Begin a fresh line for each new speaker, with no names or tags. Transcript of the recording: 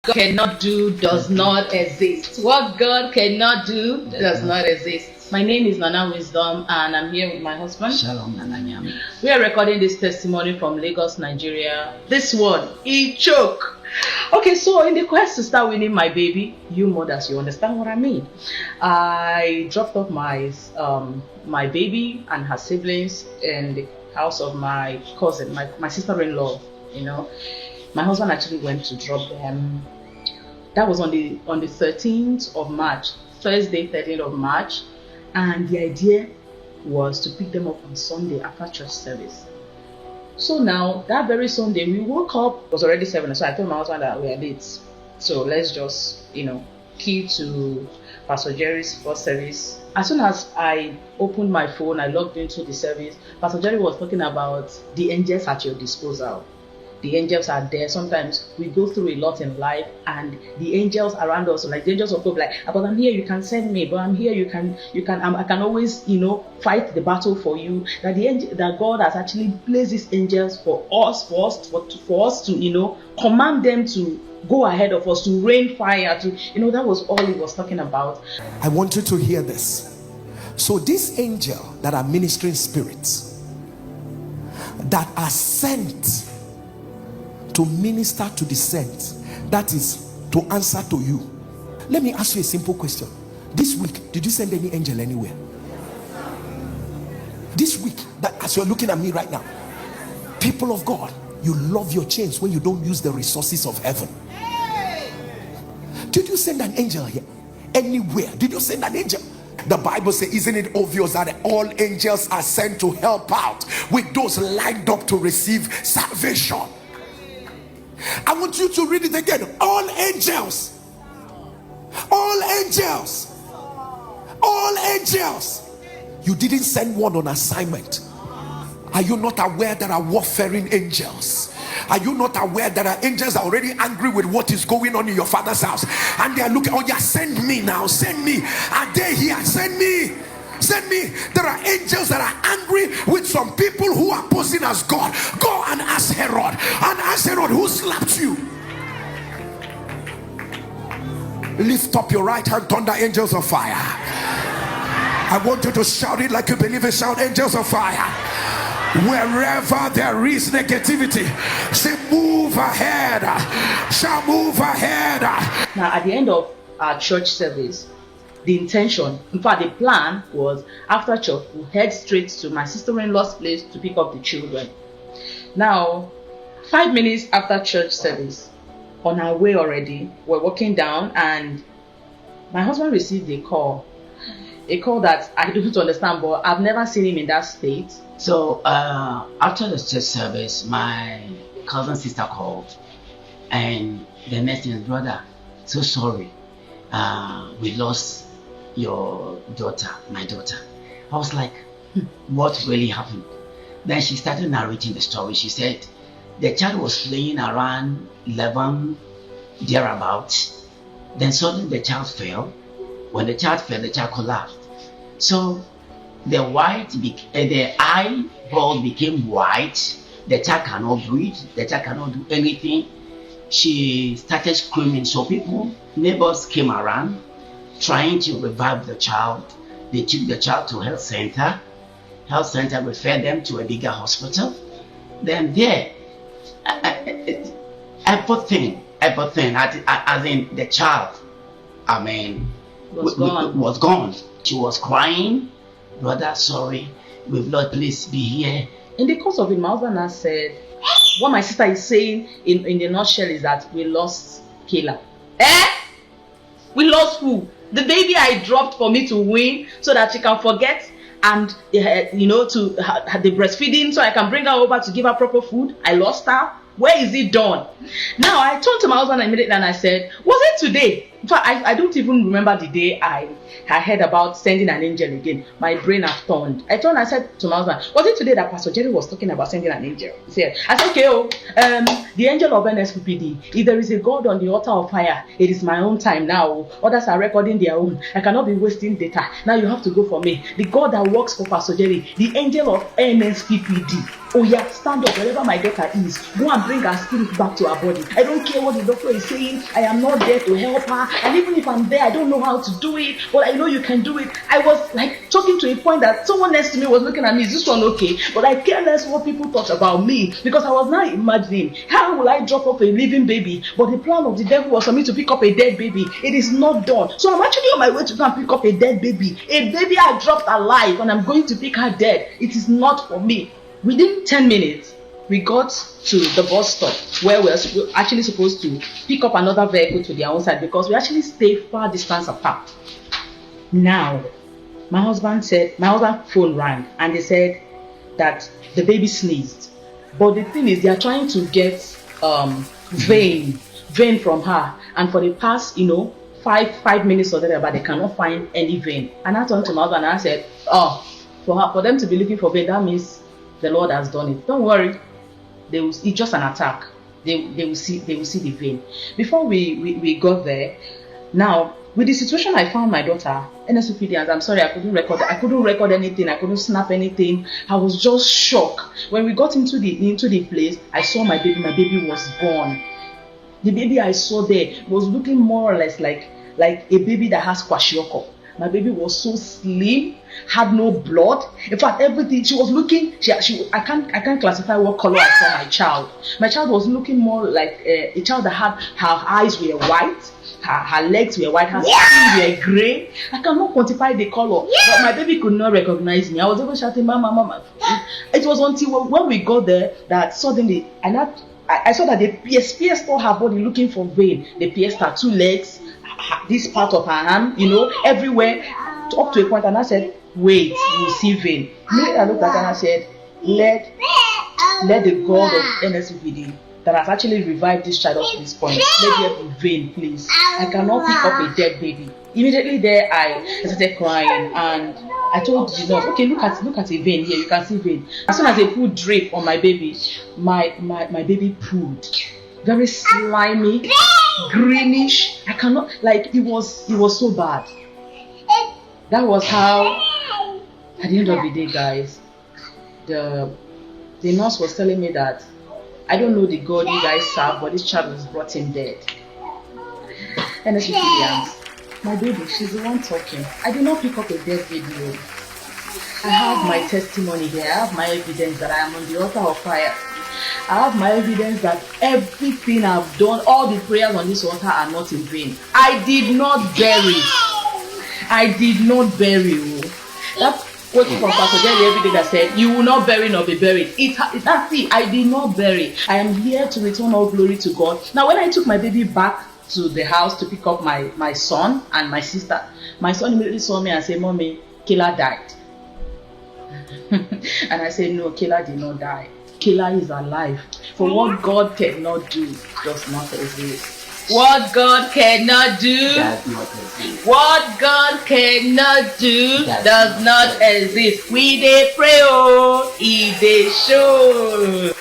God cannot do does not exist. What God cannot do does not exist. My name is Nana Wisdom and I'm here with my husband.
Shalom, Nana Nyami.
We are recording this testimony from Lagos, Nigeria. This one, he choke. Okay, so in the quest to start winning my baby, you mothers, you understand what I mean. I dropped off my baby and her siblings in the house of my cousin, my sister-in-law. You know, my husband actually went to drop them. That was on the 13th of March, Thursday, 13th of March, and the idea was to pick them up on Sunday after church service. So now, that very Sunday, we woke up, it was already 7, so I told my husband that we are late. So let's just, key to Pastor Jerry's first service. As soon as I opened my phone, I logged into the service, Pastor Jerry was talking about the angels at your disposal. The angels are there. Sometimes we go through a lot in life, and the angels around us, like the angels of God, like, but I'm here, you can send me. But I'm here, I can always, fight the battle for you. That God has actually placed these angels for us to, command them to go ahead of us, to rain fire, that was all he was talking about.
I want you to hear this. So this angel that are ministering spirits that are sent to minister to the saints, that is to answer to you. Let me ask you a simple question. This week, did you send any angel anywhere? This week, that as you're looking at me right now, people of God, you love your chains when you don't use the resources of heaven. Did you send an angel here? Anywhere? Did you send an angel? The Bible says, isn't it obvious that all angels are sent to help out with those lined up to receive salvation? I want you to read it again. All angels, all angels, all angels. You didn't send one on assignment. Are you not aware there are warfaring angels? Are you not aware there are angels that are already angry with what is going on in your father's house, and they are looking, oh yeah, send me now, send me. Are they here? Send me. Send me. There are angels that are angry with some people who are posing as God. Go and ask Herod. And ask Herod, who slapped you? Lift up your right hand, thunder, angels of fire. I want you to shout it like you believe it. Shout, angels of fire. Wherever there is negativity, say move ahead. Shall move ahead.
Now at the end of our church service, the intention, in fact the plan was, after church we'll head straight to my sister-in-law's place to pick up the children. Now 5 minutes after church service, on our way already, we're walking down, and my husband received a call that I don't understand, but I've never seen him in that state.
So after the church service, my cousin sister called, and the next thing is, brother, so sorry, we lost your daughter, my daughter. I was like, what really happened? Then she started narrating the story. She said the child was playing around 11 thereabouts. Then suddenly the child fell. When the child fell, the child collapsed. So the eyeball became white. The child cannot breathe. The child cannot do anything. She started screaming. So neighbors came around trying to revive the child. They took the child to health center. Health center referred them to a bigger hospital. Then there, everything, as in the child, was gone. She was crying, brother, sorry, we've lost, please be here.
In the course of it, my husband has said, what my sister is saying in the nutshell is that we lost Kayla. We lost who? The baby I dropped for me to win so that she can forget, and to the breastfeeding, so I can bring her over to give her proper food. I lost her. Where is it done? Now I turned to my husband immediately and I said, was it today In fact, I don't even remember the day I heard about sending an angel again. My brain has turned. I said to my husband, was it today that Pastor Jerry was talking about sending an angel? He said, I said, okay, the angel of NSPPD, if there is a God on the altar of fire, it is my own time now. Others are recording their own. I cannot be wasting data. Now you have to go for me. The God that works for Pastor Jerry, the angel of NSPPD. Oh yeah, stand up wherever my daughter is. Go and bring her spirit back to her body. I don't care what the doctor is saying. I am not there to help her. And even if I'm there, I don't know how to do it. But I know you can do it. I was like talking to a point that someone next to me was looking at me. Is this one okay? But I care less what people thought about me, because I was now imagining, how will I drop off a living baby? But the plan of the devil was for me to pick up a dead baby. It is not done. So I'm actually on my way to go and pick up a dead baby. A baby I dropped alive, and I'm going to pick her dead. It is not for me. Within 10 minutes, we got to the bus stop where we were actually supposed to pick up another vehicle to their own side, because we actually stay far distance apart. Now, my husband's phone rang, and they said that the baby sneezed. But the thing is, they are trying to get vein from her, and for the past 5 minutes or whatever, they cannot find any vein. And I turned to my husband and I said, for them to be looking for vein, that means the Lord has done it. Don't worry. It's just an attack. They will see the vein. Before we got there, now with the situation I found my daughter, NSPPD, and I'm sorry I couldn't record anything, I couldn't snap anything. I was just shocked. When we got into the place, I saw my baby was born. The baby I saw there was looking more or less like a baby that has kwashiorkor. My baby was so slim, had no blood. In fact, everything she was looking, I can't classify what color I saw my child. My child was looking more like a child that had her eyes were white, her legs were white, her skin were gray. I cannot quantify the color, but my baby could not recognize me. I was even shouting, "Mama, mama!" It was until when we got there that suddenly I saw that they pierced all her body looking for vein. They pierced her 2 legs, this part of her hand, everywhere, up to a point, and I said, wait, we'll see vein. Immediately I looked at her and I said, let the God of NSPPD that has actually revived this child up to this point, let there be vein, please. I cannot pick up a dead baby. Immediately there, I started crying, and I told Jesus, okay, look at a vein here, you can see vein. As soon as they put drip on my baby, my baby pooed. Very slimy, greenish. I cannot, it was so bad. That was how, at the end of the day, guys, the nurse was telling me that I don't know the God you guys serve, but this child was brought in dead. And as you my baby, she's the one talking. I did not pick up a dead baby. I have my testimony here. I have my evidence that I am on the altar of fire. I have my evidence that everything I've done, all the prayers on this altar are not in vain. I did not bury. That's what from Pastor Jerry every day that said, you will not bury nor be buried. That's it. I did not bury. I am here to return all glory to God. Now, when I took my baby back to the house to pick up my son and my sister, my son immediately saw me and said, Mommy, Killer died. And I said, no, Killer did not die. Killer is alive. For what God cannot do does not exist. What God cannot do, what God cannot do does not exist. We dey pray, oh, He dey show.